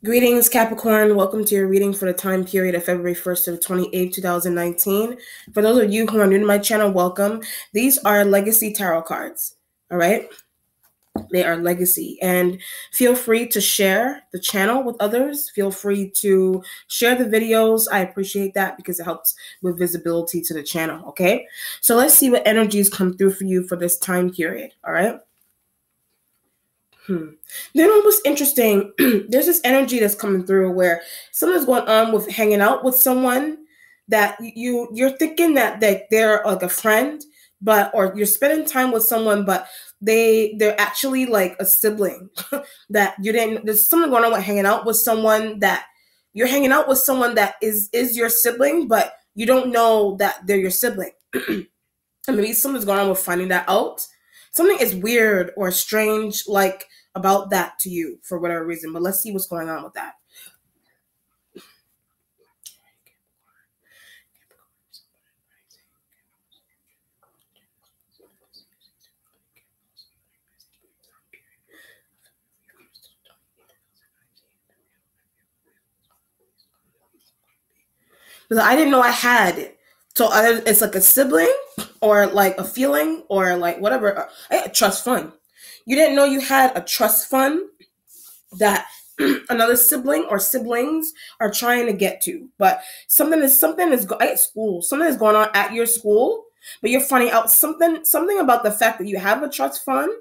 Greetings, Capricorn. Welcome to your reading for the time period of February 1st to 28th, 2019. For those of you who are new to my channel, welcome. These are legacy tarot cards, all right? They are legacy. And feel free to share the channel with others. Feel free to share the videos. I appreciate that because it helps with visibility to the channel, okay? So let's see what energies come through for you for this time period, all right? Then what was interesting, there's this energy that's coming through where something's going on with hanging out with someone that you're thinking that they're like a friend, or you're spending time with someone, but they're actually like a sibling that you didn't. There's something going on with hanging out with someone that you're hanging out with someone that is your sibling, but you don't know that they're your sibling. And maybe something's going on with finding that out. Something is weird or strange, like about that to you for whatever reason. But let's see what's going on with that. Because I didn't know I had it. So either it's like a sibling or like a feeling or like whatever. A trust fund. You didn't know you had a trust fund that another sibling or siblings are trying to get to. But something is at school. Something is going on at your school, but you're finding out something about the fact that you have a trust fund,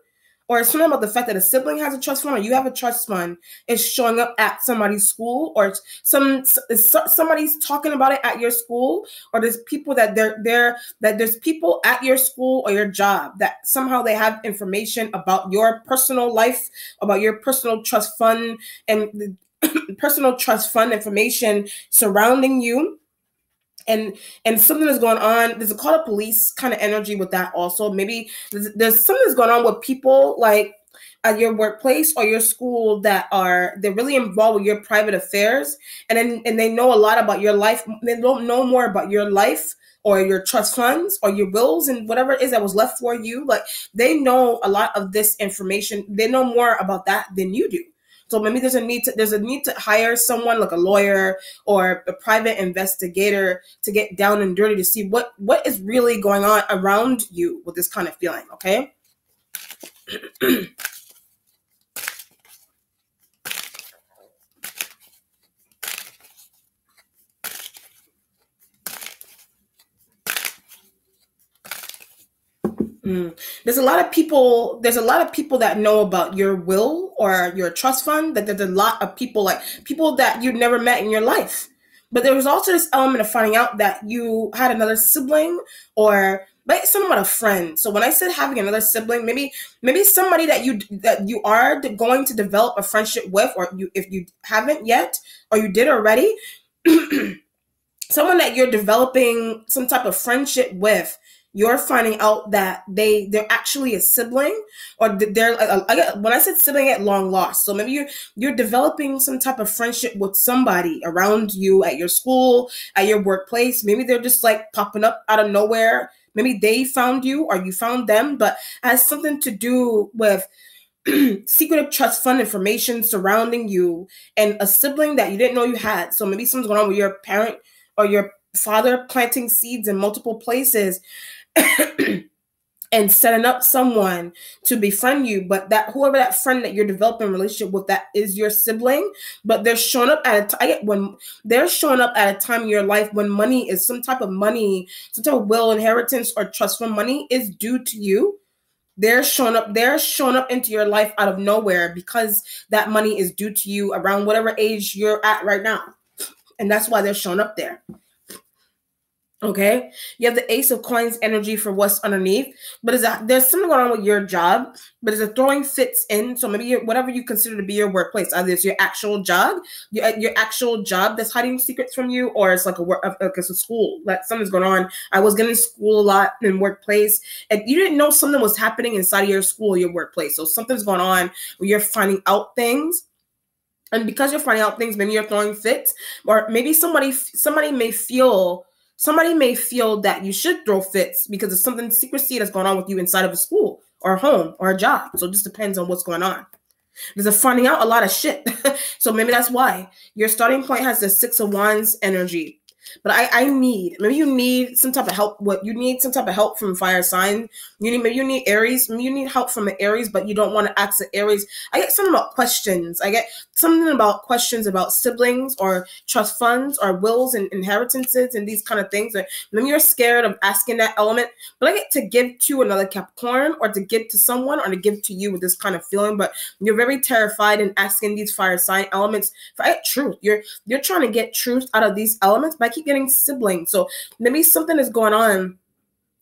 or something about the fact that a sibling has a trust fund or you have a trust fund is showing up at somebody's school, or somebody's talking about it at your school, or there's people that there's people at your school or your job that somehow they have information about your personal life, about your personal trust fund and personal trust fund information surrounding you. And something is going on. There's a call of police kind of energy with that also. Maybe there's something that's going on with people like at your workplace or your school they're really involved with your private affairs, and they know a lot about your life. They don't know more about your life or your trust funds or your wills and whatever it is that was left for you. Like they know a lot of this information. They know more about that than you do. So maybe there's a need to hire someone like a lawyer or a private investigator to get down and dirty to see what is really going on around you with this kind of feeling, okay? There's a lot of people that know about your will or your trust fund. That there's a lot of people that you've never met in your life. But there was also this element of finding out that you had another sibling or somewhat a friend. So when I said having another sibling, maybe somebody that you are going to develop a friendship with, or if you haven't yet or you did already, someone that you're developing some type of friendship with. You're finding out that they're actually a sibling, or they're when I said sibling, at long lost. So maybe you're developing some type of friendship with somebody around you at your school, at your workplace. Maybe they're just like popping up out of nowhere. Maybe they found you or you found them, but it has something to do with secretive trust fund information surrounding you and a sibling that you didn't know you had. So maybe something's going on with your parent or your father planting seeds in multiple places and setting up someone to befriend you, but whoever that friend that you're developing a relationship with, that is your sibling, but they're showing up at a time in your life when money is some type of will, inheritance, or trust fund money is due to you. They're showing up into your life out of nowhere because that money is due to you around whatever age you're at right now, and that's why they're showing up there. Okay, you have the Ace of Coins energy for what's underneath, but there's something going on with your job, but it's throwing fits in. So maybe whatever you consider to be your workplace, either it's your actual job, your actual job that's hiding secrets from you, or it's like it's a school that something's going on. I was getting school a lot in workplace, and you didn't know something was happening inside of your school or your workplace. So something's going on where you're finding out things. And because you're finding out things, maybe you're throwing fits, or maybe somebody may feel that you should throw fits because of something secrecy that's going on with you inside of a school or a home or a job. So it just depends on what's going on. There's a finding out a lot of shit. So maybe that's why your starting point has the Six of Wands energy. But I need, maybe you need some type of help. What you need, some type of help from fire sign. Maybe you need Aries. Maybe you need help from an Aries, but you don't want to ask the Aries. I get something about questions. I get something about questions about siblings or trust funds or wills and inheritances and these kind of things. Or maybe you're scared of asking that element, but I get to give to another Capricorn or to give to someone or to give to you with this kind of feeling. But you're very terrified in asking these fire sign elements for truth. You're trying to get truth out of these elements, but I keep getting siblings. So maybe something is going on.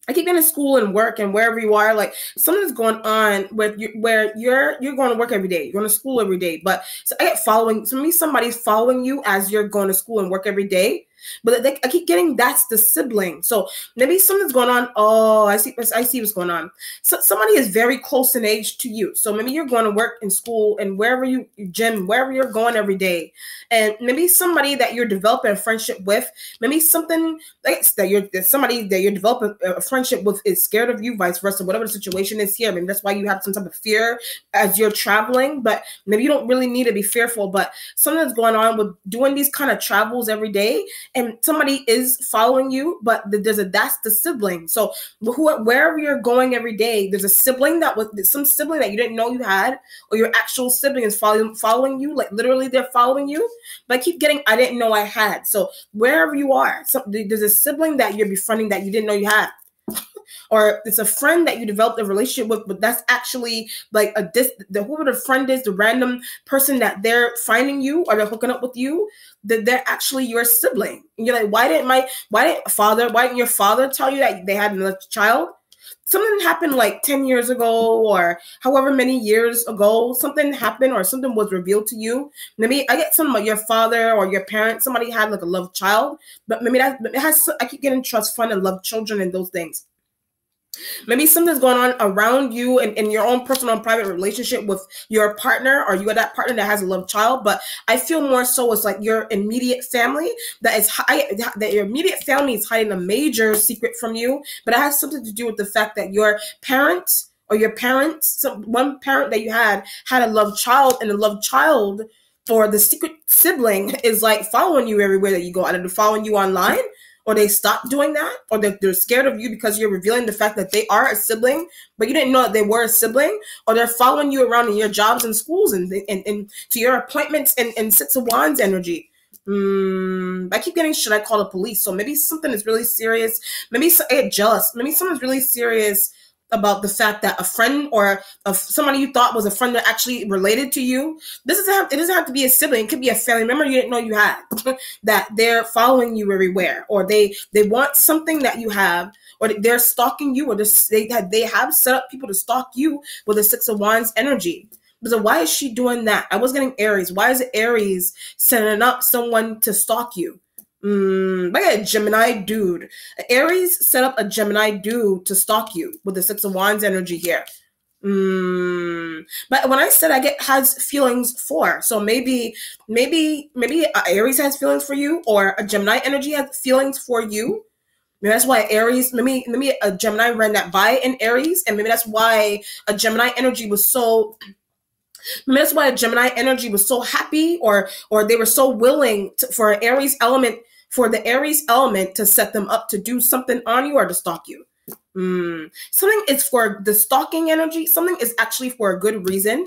I keep getting school and work and wherever you are, like something is going on with you, where you're going to work every day, you're going to school every day. But so I get following. So maybe somebody's following you as you're going to school and work every day. But I keep getting that's the sibling. So maybe something's going on. Oh, I see what's going on. So somebody is very close in age to you. So maybe you're going to work in school and wherever you gym, wherever you're going every day. And maybe somebody that you're developing a friendship with, maybe something that you're developing a friendship with is scared of you, vice versa, whatever the situation is here. Maybe that's why you have some type of fear as you're traveling, but maybe you don't really need to be fearful, but something's going on with doing these kind of travels every day. And somebody is following you, but that's the sibling. So wherever you're going every day, there's a sibling some sibling that you didn't know you had, or your actual sibling is following you, like literally they're following you. But I keep getting, I didn't know I had. So wherever you are, there's a sibling that you're befriending that you didn't know you had. Or it's a friend that you developed a relationship with, but that's actually like whoever the friend is, the random person that they're finding you or they're hooking up with you, that they're actually your sibling. And you're like, why didn't your father tell you that they had another child? Something happened like 10 years ago or however many years ago, something happened or something was revealed to you. Maybe I get something about your father or your parents, somebody had like a loved child, but maybe I keep getting trust fund and love children and those things. Maybe something's going on around you and in your own personal and private relationship with your partner, or you are that partner that has a loved child. But I feel more so it's like your immediate family that your immediate family is hiding a major secret from you. But it has something to do with the fact that your parents or your parents, one parent that you had a loved child, and the loved child or the secret sibling is like following you everywhere that you go. Either they're following you online, or they stop doing that, or they're scared of you because you're revealing the fact that they are a sibling, but you didn't know that they were a sibling, or they're following you around in your jobs and schools and to your appointments and Six of Wands energy. I keep getting, should I call the police? So maybe something is really serious. Maybe I get jealous. Maybe someone's really serious about the fact that a friend or somebody you thought was a friend that actually related to you. It doesn't have to be a sibling. It could be a family member you didn't know you had that they're following you everywhere, or they want something that you have, or they're stalking you, or they have set up people to stalk you with a Six of Wands energy. But why is she doing that? I was getting Aries. Why is it Aries setting up someone to stalk you? I got a Gemini dude. Aries set up a Gemini dude to stalk you with the Six of Wands energy here. But when I said has feelings for, so maybe Aries has feelings for you, or a Gemini energy has feelings for you. Maybe that's why Aries, maybe a Gemini ran that by in Aries, and maybe that's why a Gemini energy was so. Maybe that's why a Gemini energy was so happy, or they were so willing for the Aries element to set them up to do something on you or to stalk you. Something is for the stalking energy. Something is actually for a good reason.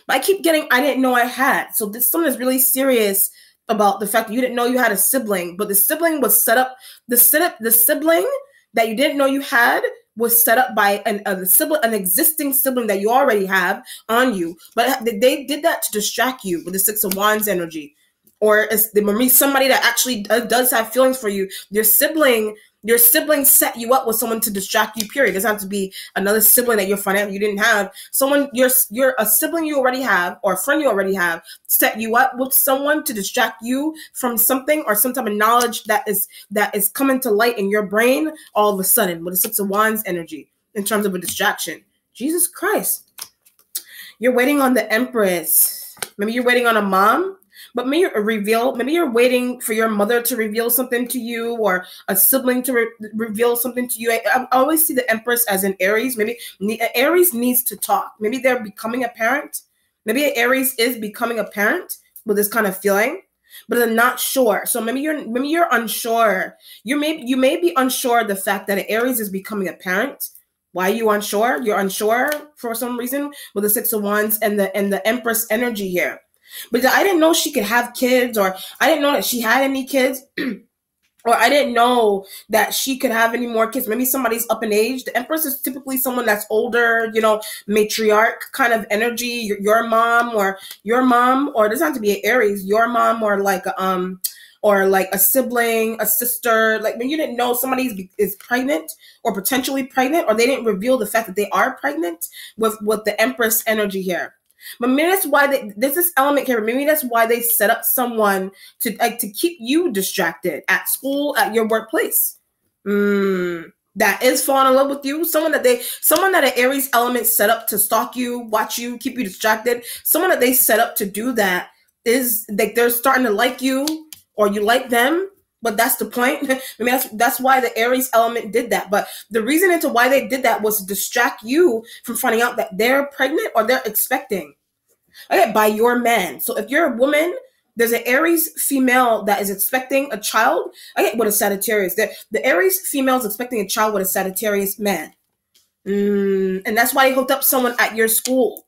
But I keep getting, I didn't know I had. So something is really serious about the fact that you didn't know you had a sibling, but the sibling was set up. The sibling that you didn't know you had was set up by an existing sibling that you already have on you. But they did that to distract you with the Six of Wands energy. Or somebody that actually does have feelings for you. Your sibling set you up with someone to distract you, period. It doesn't have to be another sibling that you're finding out you didn't have. You're a sibling you already have, or a friend you already have, set you up with someone to distract you from something or some type of knowledge that is coming to light in your brain all of a sudden with the Six of Wands energy in terms of a distraction. Jesus Christ. You're waiting on the Empress. Maybe you're waiting on a mom. But maybe you're waiting for your mother to reveal something to you, or a sibling to reveal something to you. I always see the Empress as an Aries. Maybe Aries needs to talk. Maybe they're becoming a parent. Maybe an Aries is becoming a parent with this kind of feeling, but they're not sure. So maybe you're unsure. You may be unsure of the fact that an Aries is becoming a parent. Why are you unsure? You're unsure for some reason with the Six of Wands and the Empress energy here. But I didn't know she could have kids, or I didn't know that she had any kids. Or I didn't know that she could have any more kids. Maybe somebody's up in age. The Empress is typically someone that's older, matriarch kind of energy. Your mom, or it doesn't have to be an Aries. Your mom, or like a sibling, a sister. Like when you didn't know somebody is pregnant or potentially pregnant, or they didn't reveal the fact that they are pregnant with the Empress energy here. But maybe that's why there's this element here. Maybe that's why they set up someone to keep you distracted at school, at your workplace. That is falling in love with you. Someone that an Aries element set up to stalk you, watch you, keep you distracted. Someone that they set up to do that is like they're starting to like you, or you like them. But that's the point. I mean, that's why the Aries element did that. But the reason into why they did that was to distract you from finding out that they're pregnant or they're expecting. Okay, by your man. So if you're a woman, there's an Aries female that is expecting a child. Okay, with a Sagittarius. The Aries female is expecting a child with a Sagittarius man. And that's why they hooked up someone at your school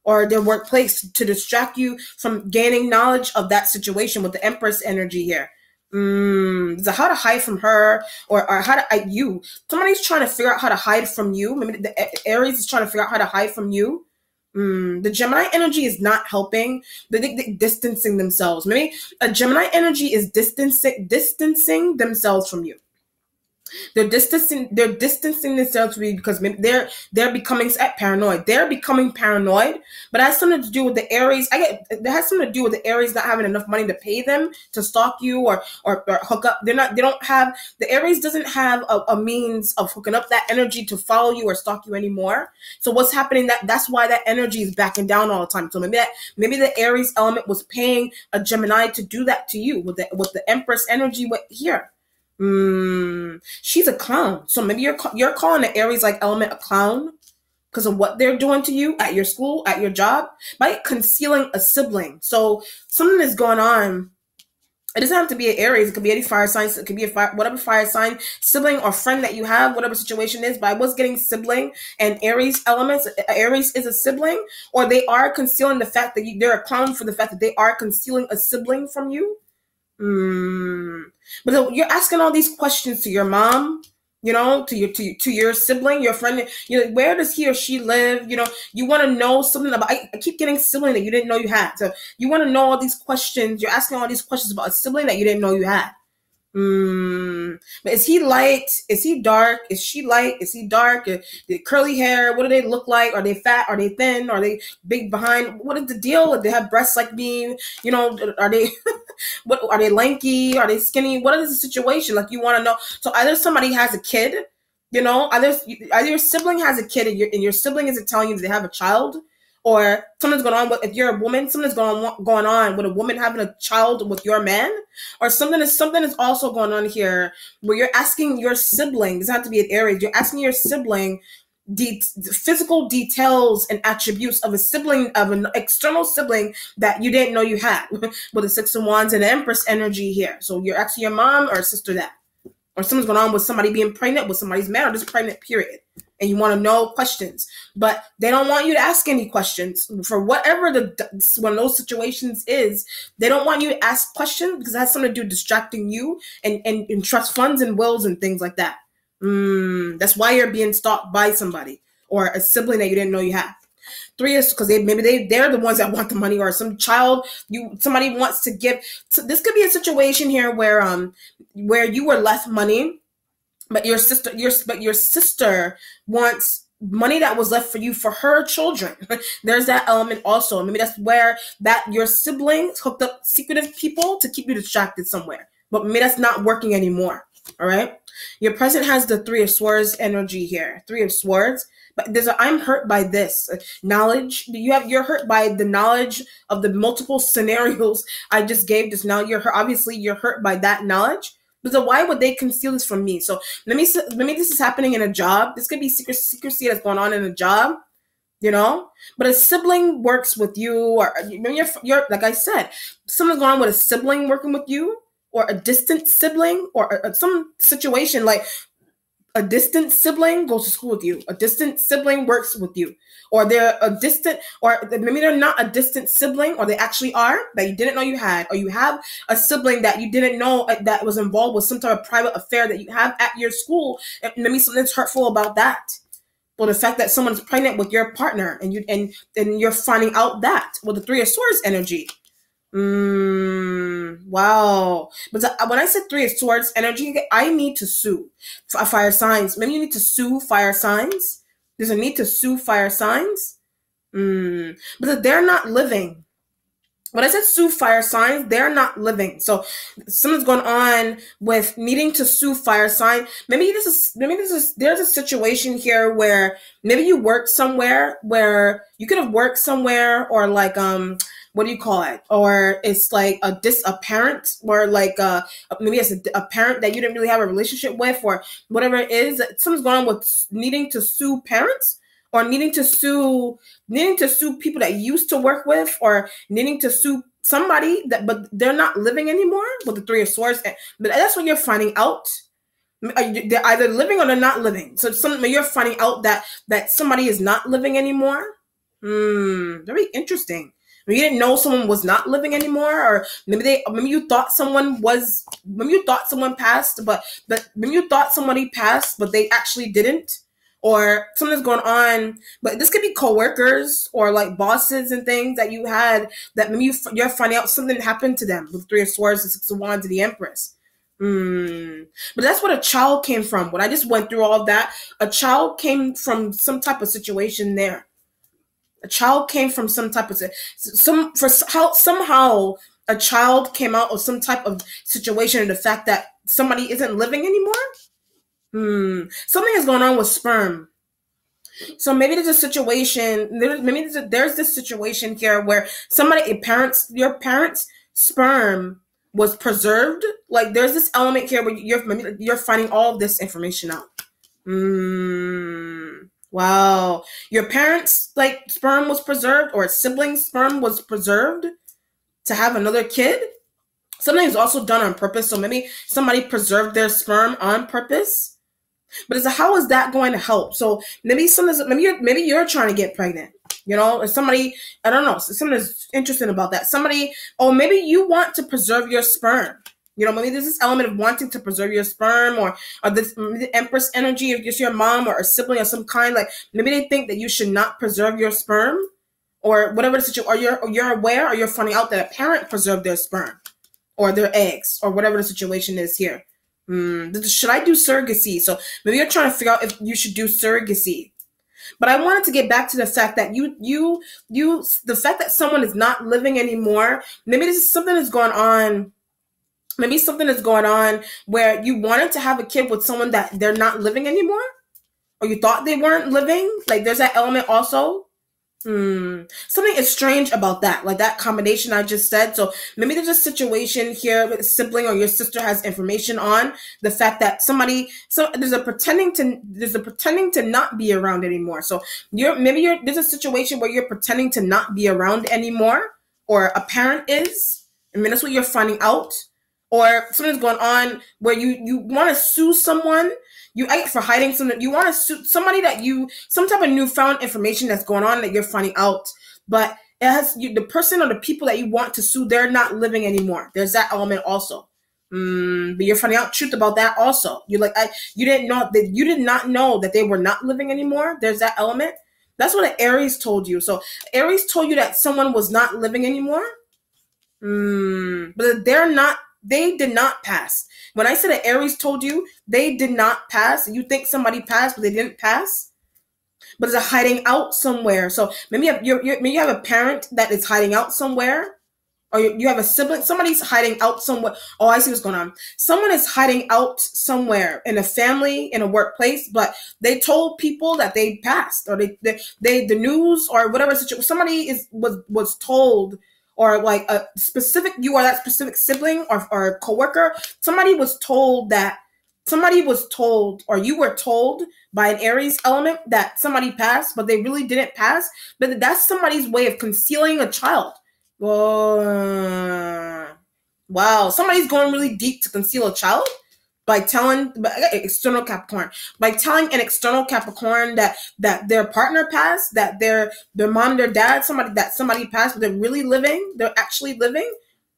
or their workplace to distract you from gaining knowledge of that situation with the Empress energy here. So how to hide from her, or how to you. Somebody's trying to figure out how to hide from you. Maybe the Aries is trying to figure out how to hide from you. The Gemini energy is not helping. They're distancing themselves. Maybe a Gemini energy is distancing themselves from you. They're distancing themselves from you because maybe they're becoming paranoid. They're becoming paranoid, but it has something to do with the Aries. It has something to do with the Aries not having enough money to pay them to stalk you or hook up. The Aries doesn't have a means of hooking up that energy to follow you or stalk you anymore. So what's happening? That's why that energy is backing down all the time. So maybe the Aries element was paying a Gemini to do that to you with the Empress energy here. She's a clown. So maybe you're calling the Aries like element a clown because of what they're doing to you at your school, at your job, by concealing a sibling. So something is going on. It doesn't have to be an Aries. It could be any fire sign. It could be whatever fire sign, sibling or friend that you have, whatever situation is. But I was getting sibling and Aries elements. Aries is a sibling, or they are concealing the fact that they're a clown for the fact that they are concealing a sibling from you. But you're asking all these questions to your mom, to your sibling, your friend. Where does he or she live? You want to know something about. I keep getting sibling that you didn't know you had. So you want to know all these questions. You're asking all these questions about a sibling that you didn't know you had. But is he light? Is he dark? Is she light? Is he dark? The curly hair? What do they look like? Are they fat? Are they thin? Are they big behind? What is the deal? Do they have breasts like me? Are they what are they lanky? Are they skinny? What is the situation? Like you want to know. So either somebody has a kid, either your sibling has a kid and your sibling isn't telling you that they have a child. Or something's going on if you're a woman, something's going on with a woman having a child with your man, or something is also going on here where you're asking your sibling. It doesn't have to be an Aries. You're asking your sibling the physical details and attributes of an external sibling that you didn't know you had with the Six of Wands and the Empress energy here. So you're asking your mom or sister that, or something's going on with somebody being pregnant with somebody's man, or just pregnant, period. And you want to know questions, but they don't want you to ask any questions for whatever one of those situations is. They don't want you to ask questions because it has something to do with distracting you and trust funds and wills and things like that. That's why you're being stalked by somebody or a sibling that you didn't know you had. 3 is because they're the ones that want the money, or some child somebody wants to give. So this could be a situation here where you were left money. But your sister wants money that was left for you for her children. There's that element also. Maybe that's where your siblings hooked up secretive people to keep you distracted somewhere. But maybe that's not working anymore. All right. Your present has the 3 of Swords energy here. 3 of Swords. But I'm hurt by this knowledge. You're hurt by the knowledge of the multiple scenarios I just gave just now. Obviously you're hurt by that knowledge. But so why would they conceal this from me? So maybe this is happening in a job. This could be secrecy that's going on in a job. you know. But a sibling works with you, or you're like I said, someone's going on with a sibling working with you, or a distant sibling, or some situation like a distant sibling goes to school with you. A distant sibling works with you. Or they're a distant, or maybe they're not a distant sibling, or they actually are, that you didn't know you had. Or you have a sibling that you didn't know that was involved with some type of private affair that you have at your school. And maybe something's hurtful about that. Well, the fact that someone's pregnant with your partner and you're finding out that with the Three of Swords energy. Wow. But when I said Three of Swords energy, I need to sue fire signs. Maybe you need to sue fire signs. There's a need to sue fire signs. But they're not living. When I said sue fire signs, they're not living. So something's going on with needing to sue fire sign. There's a situation here where maybe you work somewhere where you could have worked somewhere, or like what do you call it? Or it's like a parent, or like maybe it's a parent that you didn't really have a relationship with, or whatever it is. Something's going on with needing to sue parents, or needing to sue people that you used to work with, or needing to sue somebody but they're not living anymore with the Three of Swords. But that's when you're finding out they're either living or they're not living. So you're finding out that somebody is not living anymore. Very interesting. You didn't know someone was not living anymore, or maybe you thought someone passed, but maybe you thought somebody passed, but they actually didn't. Or something's going on, but this could be coworkers or like bosses and things that you had that maybe you're finding out something happened to them with Three of Swords, the Six of Wands, and the Empress. But that's what a child came from. When I just went through all of that, a child came from some type of situation there. A child came from some type of somehow a child came out of some type of situation, and the fact that somebody isn't living anymore. Something is going on with sperm. So maybe there's a situation. There's this situation here where your parents' sperm was preserved. Like there's this element here where you're finding all of this information out. Wow, your parents' like sperm was preserved, or a sibling's sperm was preserved to have another kid. Something is also done on purpose. So maybe somebody preserved their sperm on purpose. But how is that going to help? So maybe you're trying to get pregnant, or somebody, I don't know, something is interesting about that. Maybe you want to preserve your sperm. Maybe there's this element of wanting to preserve your sperm, or this the Empress energy, if it's your mom or a sibling of some kind. Like maybe they think that you should not preserve your sperm, or whatever the situation. Or you're aware, or you're finding out that a parent preserved their sperm or their eggs, or whatever the situation is here. Should I do surrogacy? So maybe you're trying to figure out if you should do surrogacy. But I wanted to get back to the fact that the fact that someone is not living anymore. Maybe something is going on. Maybe something is going on where you wanted to have a kid with someone that they're not living anymore, or you thought they weren't living. Like there's that element also. Something is strange about that, like that combination I just said. So maybe there's a situation here with a sibling or your sister has information on the fact that there's a pretending to not be around anymore. So there's a situation where you're pretending to not be around anymore, or a parent is. That's what you're finding out. Or something's going on where you want to sue someone. For hiding something. You want to sue somebody some type of newfound information that's going on that you're finding out. But the person or the people that you want to sue, they're not living anymore. There's that element also. But you're finding out truth about that also. You did not know that they were not living anymore. There's that element. That's what an Aries told you. So Aries told you that someone was not living anymore. But they did not pass. When I said that Aries told you, they did not pass. You think somebody passed, but they didn't pass. But it's a hiding out somewhere. So maybe you have a parent that is hiding out somewhere, or you have a sibling. Somebody's hiding out somewhere. Oh, I see what's going on. Someone is hiding out somewhere in a family, in a workplace, but they told people that they passed, or the news or whatever situation. Somebody was told. Or like you are that specific sibling or coworker. Somebody was told that somebody was told, or you were told by an Aries element that somebody passed, but they really didn't pass. But that's somebody's way of concealing a child. Wow. Somebody's going really deep to conceal a child by telling external Capricorn, by telling an external Capricorn that their partner passed, that their mom, their dad, somebody passed, but they're really living, they're actually living,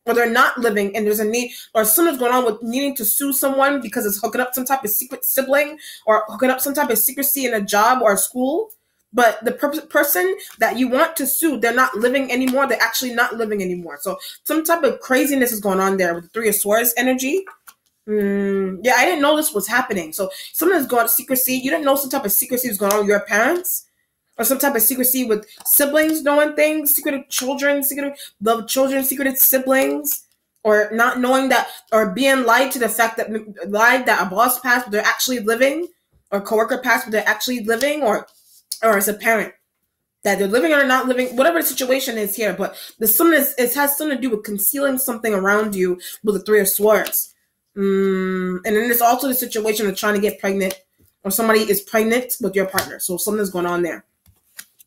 or they're not living, and there's a need, or something's going on with needing to sue someone because it's hooking up some type of secret sibling, or hooking up some type of secrecy in a job or a school. But the person that you want to sue, they're not living anymore. They're actually not living anymore. So some type of craziness is going on there with the Three of Swords energy. Yeah, I didn't know this was happening. So something's going on, secrecy. You didn't know some type of secrecy was going on with your parents, or some type of secrecy with siblings knowing things, secretive children, secretive love children, secretive siblings, or not knowing that, or being lied to the fact that a boss passed, but they're actually living, or coworker passed, but they're actually living, or as a parent that they're living or not living, whatever the situation is here. But it has something to do with concealing something around you with the Three of Swords. And then there's also the situation of trying to get pregnant, or somebody is pregnant with your partner. So something's going on there.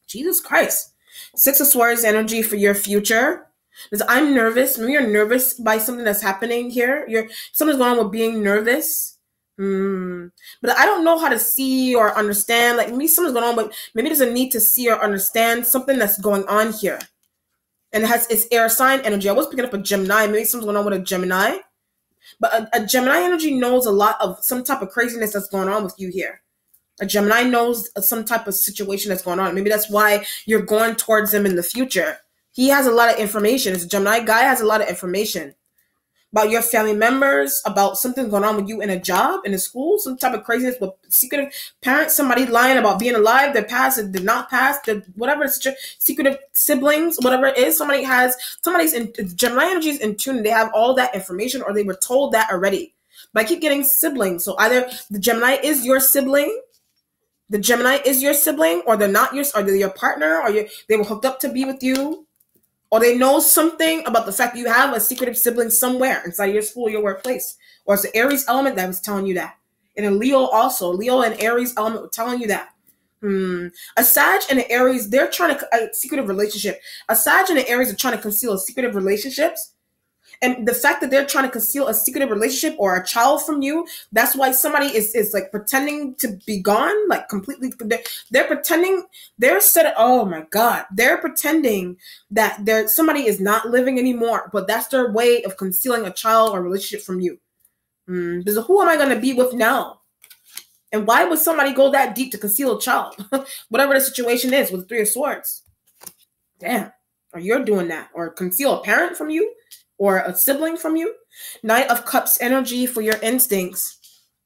Jesus Christ. Six of Swords energy for your future. Because I'm nervous. Maybe you're nervous by something that's happening here. Something's going on with being nervous. But I don't know how to see or understand. Like, maybe something's going on, but maybe there's a need to see or understand something that's going on here. And it's air sign energy. I was picking up a Gemini. Maybe something's going on with a Gemini. But a Gemini energy knows a lot of some type of craziness that's going on with you here. A Gemini knows some type of situation that's going on. Maybe that's why you're going towards him in the future. He has a lot of information. This Gemini guy has a lot of information about your family members, about something going on with you in a job, in a school, some type of craziness with secretive parents, somebody lying about being alive, their past, did not pass, whatever, secretive siblings, whatever it is. Somebody's in Gemini energy is in tune. They have all that information, or they were told that already. But I keep getting siblings. So either the Gemini is your sibling, or they're not yours, or they're your partner, or they were hooked up to be with you. Or they know something about the fact that you have a secretive sibling somewhere inside your school, your workplace. Or it's the Aries element that was telling you that. And a Leo also. Leo and Aries element were telling you that. A Sag and an Aries, they're trying to, a secretive relationship. A Sag and an Aries are trying to conceal secretive relationships. And the fact that they're trying to conceal a secretive relationship or a child from you, that's why somebody is like pretending to be gone, like completely. They're pretending, oh my God, they're pretending that somebody is not living anymore, but that's their way of concealing a child or relationship from you. Because who am I going to be with now? And why would somebody go that deep to conceal a child? Whatever the situation is with the Three of Swords. Damn. Or you're doing that. Or conceal a parent from you. Or a sibling from you. Knight of Cups energy for your instincts.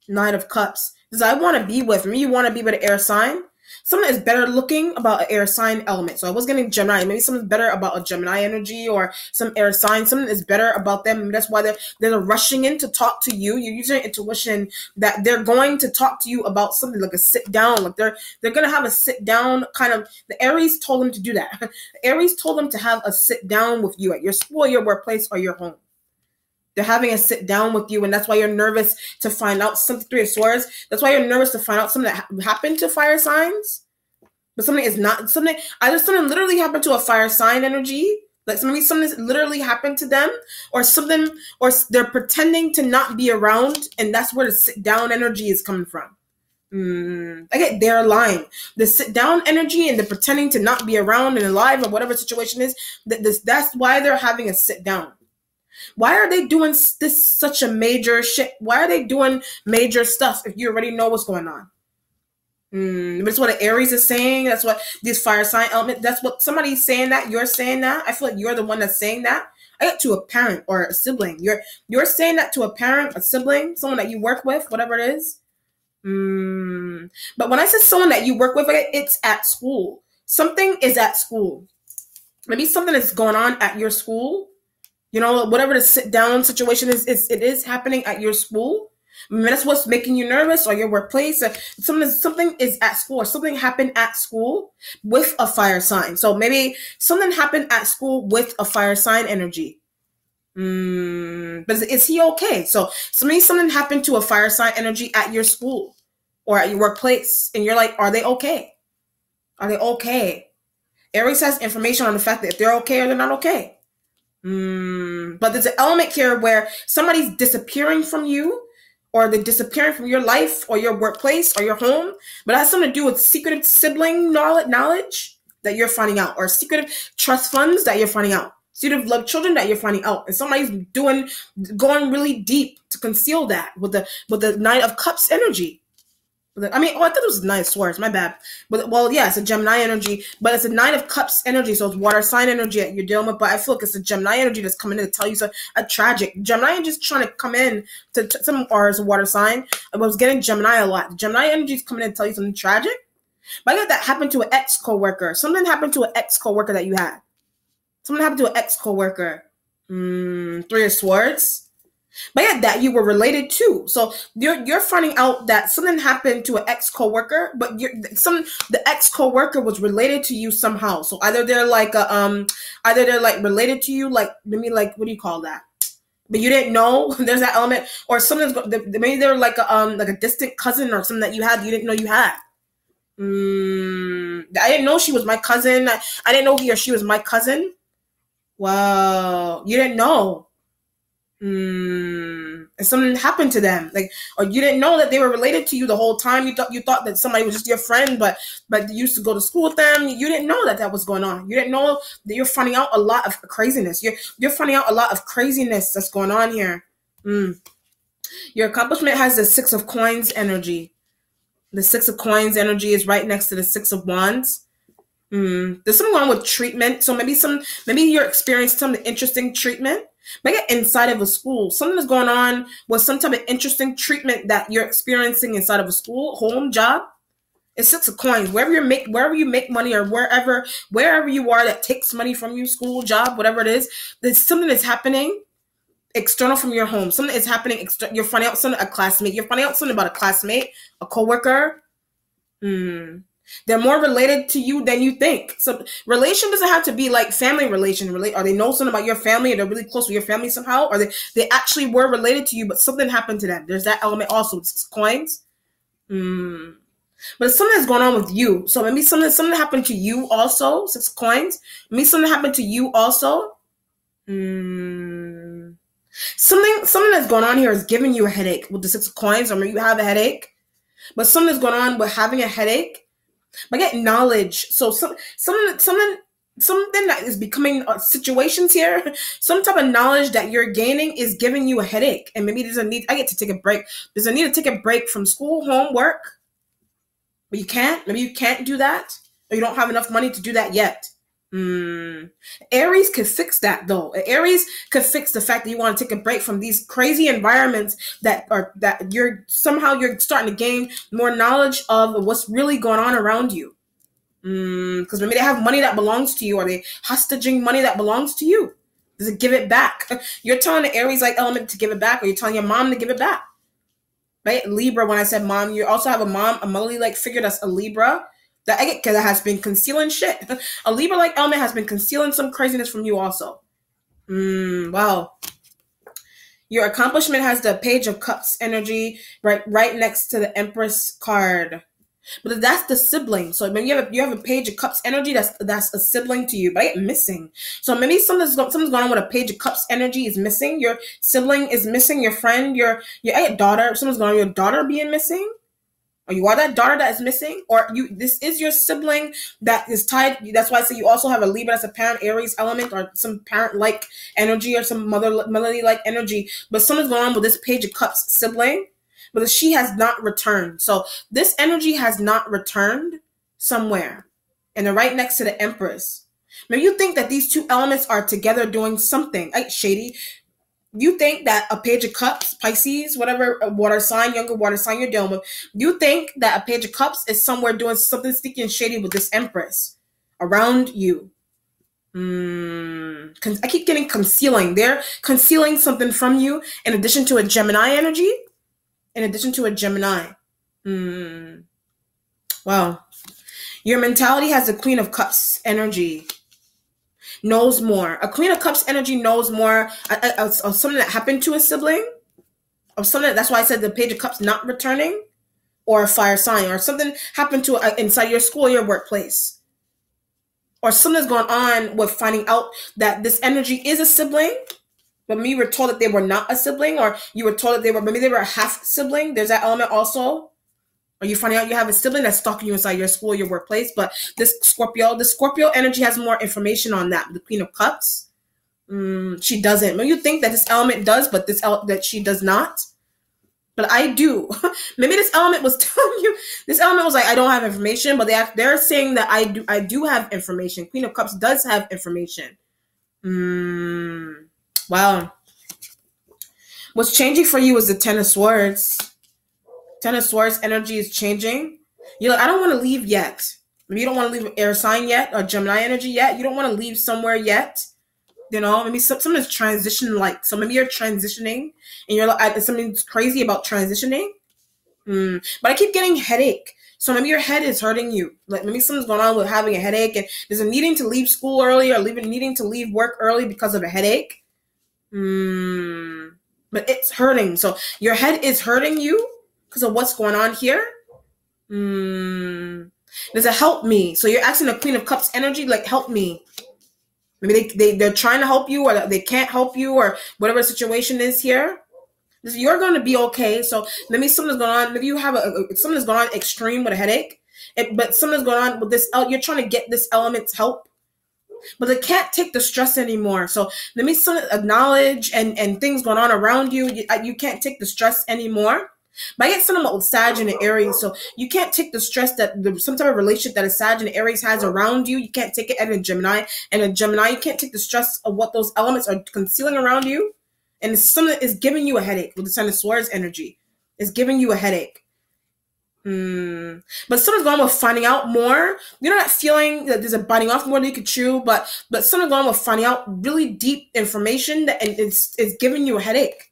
Knight of Cups. Because I want to be with me. You want to be with an air sign. Something is better looking about an air sign element. So I was getting Gemini. Maybe something's better about a Gemini energy or some air sign. Something is better about them. Maybe that's why they're rushing in to talk to you. You're using intuition that they're going to talk to you about something like a sit down. Like they're going to have a sit down kind of. The Aries told them to do that. The Aries told them to have a sit down with you at your school, your workplace, or your home. They're having a sit down with you, and that's why you're nervous to find out something. Three of Swords. That's why you're nervous to find out something that happened to fire signs. But something is not something. Either something literally happened to a fire sign energy, like maybe something literally happened to them, or something, or they're pretending to not be around, and that's where the sit down energy is coming from. Okay, they're lying. The sit down energy and the pretending to not be around and alive or whatever situation is. That's why they're having a sit down. Why are they doing this such a major shit? Why are they doing major stuff if you already know what's going on? That's what an Aries is saying. That's what these fire sign element. That's what somebody's saying that. You're saying that. I feel like you're the one that's saying that. I get to a parent or a sibling. You're saying that to a parent, a sibling, someone that you work with, whatever it is. But when I said someone that you work with, it's at school. Something is at school. Maybe something is going on at your school. You know, whatever the sit down situation is, it is happening at your school. Maybe that's what's making you nervous, or your workplace. Something is at school, or something happened at school with a fire sign. So maybe something happened at school with a fire sign energy. But is he okay? So maybe something happened to a fire sign energy at your school or at your workplace, and you're like, are they okay? Are they okay? Aries has information on the fact that if they're okay or they're not okay. But there's an element here where somebody's disappearing from you, or they're disappearing from your life or your workplace or your home. But it has something to do with secretive sibling knowledge that you're finding out, or secretive trust funds that you're finding out, secretive love children that you're finding out, and somebody's going really deep to conceal that with the Knight of Cups energy. I thought it was Knight of Swords. My bad. But it's a Gemini energy, but it's a Knight of Cups energy, so it's water sign energy that you're dealing with. But I feel like it's a Gemini energy that's coming in to tell you a tragic. Gemini energy is trying to come in to some, or it's a water sign. I was getting Gemini a lot. Gemini energy is coming in to tell you something tragic. But I got that happened to an ex coworker. Something happened to an ex coworker that you had. Something happened to an ex coworker. Three of Swords. But yeah, that you were related to. So you're finding out that something happened to an ex coworker, but the ex coworker was related to you somehow. So either they're like related to you, like maybe like, what do you call that? But you didn't know. There's that element, or maybe they're like a distant cousin or something that you had you didn't know you had. I didn't know she was my cousin. I didn't know he or she was my cousin. Wow, you didn't know. And something happened to them, or you didn't know that they were related to you the whole time. You thought that somebody was just your friend, but you used to go to school with them. You didn't know that was going on. You didn't know that you're finding out a lot of craziness. You're finding out a lot of craziness that's going on here. Your accomplishment has the Six of Coins energy. The Six of Coins energy is right next to the Six of Wands. There's something wrong with treatment. So maybe you're experiencing some interesting treatment. Maybe inside of a school, something is going on with some type of interesting treatment that you're experiencing inside of a school, home, job. It's Six of Coins. Wherever you make money, or wherever you are that takes money from you, school, job, whatever it is, there's something that's happening external from your home. Something is happening. You're finding out something, a classmate. You're finding out something about a classmate, a coworker. They're more related to you than you think. So relation doesn't have to be like family relation. Or they know something about your family, or they're really close with your family somehow, or they actually were related to you, but something happened to them. There's that element also. It's coins. But it's something that's going on with you. So maybe something happened to you also. Six coins. Maybe something happened to you also. Something that's going on here is giving you a headache with the Six of Coins, or maybe you have a headache. But something's going on with having a headache. But get knowledge. So something that is becoming situations here. Some type of knowledge that you're gaining is giving you a headache, and maybe there's a need. I get to take a break. There's a need to take a break from school, home, work. But you can't. Maybe you can't do that, or you don't have enough money to do that yet. Aries could fix that though. Aries could fix the fact that you want to take a break from these crazy environments that you're starting to gain more knowledge of what's really going on around you. Because maybe they have money that belongs to you, or they hostaging money that belongs to you. Does it give it back? You're telling the Aries like element to give it back, or you're telling your mom to give it back. Right? Libra, when I said mom, you also have a motherly like figure that's a Libra. That I get because it has been concealing shit. A Libra-like element has been concealing some craziness from you also. Wow. Your accomplishment has the Page of Cups energy right next to the Empress card. But that's the sibling. So maybe you have a Page of Cups energy that's a sibling to you, but I get missing. So maybe something's going on with a Page of Cups energy is missing. Your sibling is missing. Your friend, your daughter. Something's going on with your daughter being missing. Or you are that daughter that is missing, or this is your sibling that is tied. That's why I say you also have a Libra that's a parent Aries element, or some parent-like energy, or some motherly-like energy. But something's going on with this Page of Cups sibling, but she has not returned. So this energy has not returned somewhere, and they're right next to the Empress. Maybe you think that these two elements are together doing something. Shady. You think that a Page of Cups, Pisces, whatever water sign, younger water sign you're dealing with, you think that a Page of Cups is somewhere doing something sticky and shady with this Empress around you. I keep getting concealing. They're concealing something from you in addition to a Gemini energy. Wow. Your mentality has the Queen of Cups energy. Knows more. A Queen of Cups energy knows more of something that happened to a sibling, of something. That's why I said the Page of Cups not returning, or a fire sign, or something happened to inside your school, your workplace, or something's going on with finding out that this energy is a sibling, but maybe you were told that they were not a sibling, or you were told that maybe they were a half sibling. There's that element also. Or you finding out you have a sibling that's stalking you inside your school, your workplace. But this Scorpio energy has more information on that. The Queen of Cups, she doesn't. Maybe you think that this element does, but that she does not. But I do. Maybe this element was telling you. This element was like, I don't have information, but they're saying that I do have information. Queen of Cups does have information. Wow. What's changing for you is the Ten of Swords. Ten of Swords energy is changing. You're like, I don't want to leave yet. Maybe you don't want to leave an air sign yet, or Gemini energy yet. You don't want to leave somewhere yet. You know, maybe something's transition so maybe you're transitioning and you're like, something's crazy about transitioning. But I keep getting headache. So maybe your head is hurting you. Like maybe something's going on with having a headache, and there's a needing to leave school early, or needing to leave work early because of a headache. But it's hurting. So your head is hurting you because of what's going on here. There's a help me. So you're asking the Queen of Cups energy, like, help me. Maybe they're trying to help you, or they can't help you, or whatever the situation is here. You're going to be okay. So maybe something's going on. Maybe you have something's going on extreme with a headache. But something's going on with this. You're trying to get this element's help, but they can't take the stress anymore. So maybe some acknowledge and things going on around you. You can't take the stress anymore. But I get something about Sag and the Aries. So you can't take the stress that some type of relationship that a Sag and the Aries has around you. You can't take it. And a Gemini, you can't take the stress of what those elements are concealing around you. And it's something that is giving you a headache with the Ten of Swords energy. It's giving you a headache. But something's going on with finding out more. You're not feeling that there's a biting off more than you could chew, but something's going on with finding out really deep information that it's giving you a headache.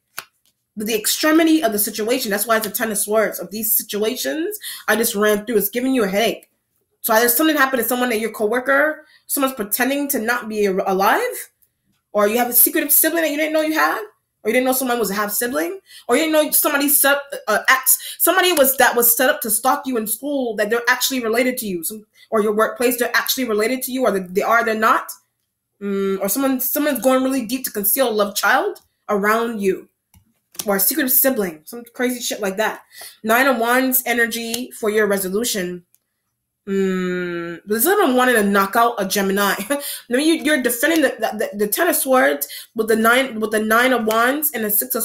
But the extremity of the situation, that's why it's a Ten of Swords. Of these situations I just ran through, it's giving you a headache. So either something happened to someone, that your coworker, someone's pretending to not be alive, or you have a secretive sibling that you didn't know you had, or you didn't know someone was a half sibling, or you didn't know somebody that was set up to stalk you in school, that they're actually related to you, or your workplace, they're actually related to you, or they're not, or someone's going really deep to conceal a loved child around you, or a secretive sibling, some crazy shit like that. Nine of Wands energy for your resolution. There's someone wanting to knock out a Gemini. I mean, you're defending the Ten of Swords with the nine of Wands and the six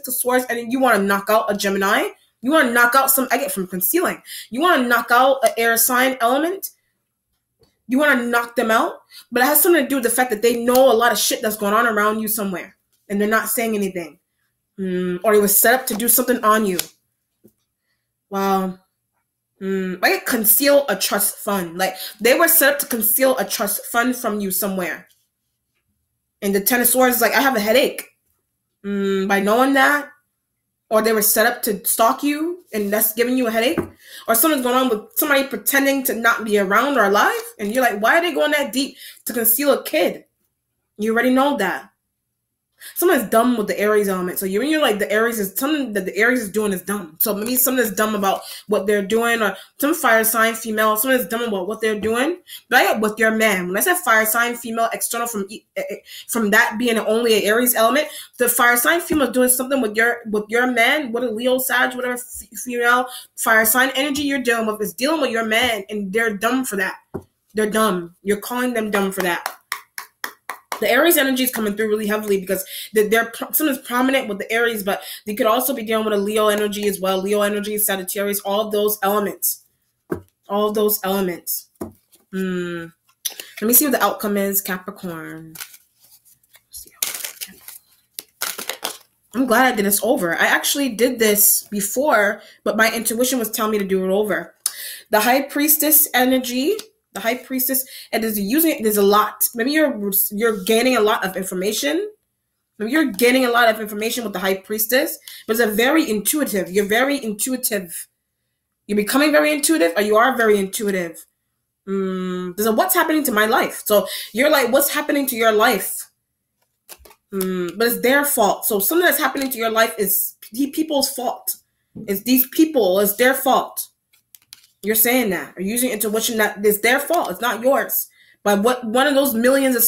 of Swords, and you want to knock out a Gemini. You want to knock out I get from concealing. You want to knock out an air sign element. You want to knock them out, but it has something to do with the fact that they know a lot of shit that's going on around you somewhere, and they're not saying anything. Or they were set up to do something on you. Wow. Like conceal a trust fund. Like they were set up to conceal a trust fund from you somewhere. And the Ten of Swords is like, I have a headache. By knowing that. Or they were set up to stalk you, and that's giving you a headache. Or something's going on with somebody pretending to not be around or alive. And you're like, why are they going that deep to conceal a kid? You already know that. Someone's dumb with the Aries element. So you're like, the Aries is something that the Aries is doing is dumb. So maybe someone is dumb about what they're doing, or some fire sign female, someone is dumb about what they're doing. But I get with your man. When I said fire sign female, external from that being only an Aries element, the fire sign female is doing something with your man, with a Leo, Sag, whatever female fire sign energy you're dealing with is dealing with your man, and they're dumb for that. They're dumb. You're calling them dumb for that. The Aries energy is coming through really heavily because someone's prominent with the Aries, but they could also be dealing with a Leo energy as well. Leo energy, Sagittarius, all of those elements. All of those elements. Let me see what the outcome is, Capricorn. I'm glad I did this over. I actually did this before, but my intuition was telling me to do it over. The High Priestess energy. The High Priestess, and there's a lot. Maybe you're gaining a lot of information. Maybe you're gaining a lot of information with the High Priestess, but it's very intuitive. You're very intuitive. You're becoming very intuitive, or you are very intuitive. There's a what's happening to my life. So you're like, what's happening to your life? But it's their fault. So something that's happening to your life is people's fault. It's these people. It's their fault. You're saying that or using intuition that it's their fault. It's not yours. But what one of those millions of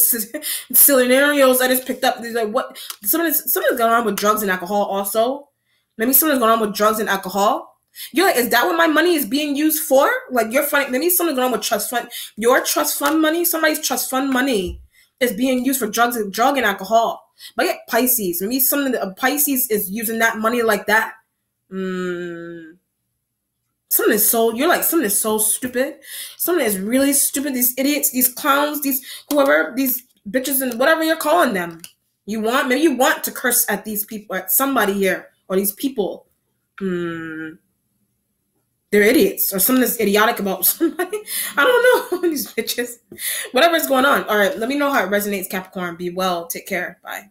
scenarios I just picked up, these like what something's going on with drugs and alcohol also. Maybe something's going on with drugs and alcohol. You're like, is that what my money is being used for? Like you're funny. Maybe something's going on with trust fund. Your trust fund money, somebody's trust fund money is being used for drug and alcohol. But yeah, Pisces. Maybe Pisces is using that money like that. Something is so stupid. Something is really stupid. These idiots, these clowns, these whoever, these bitches and whatever you're calling them. Maybe you want to curse at these people, at somebody here, or these people. They're idiots, or something that's idiotic about somebody. I don't know. These bitches. Whatever's going on. All right, let me know how it resonates, Capricorn. Be well. Take care. Bye.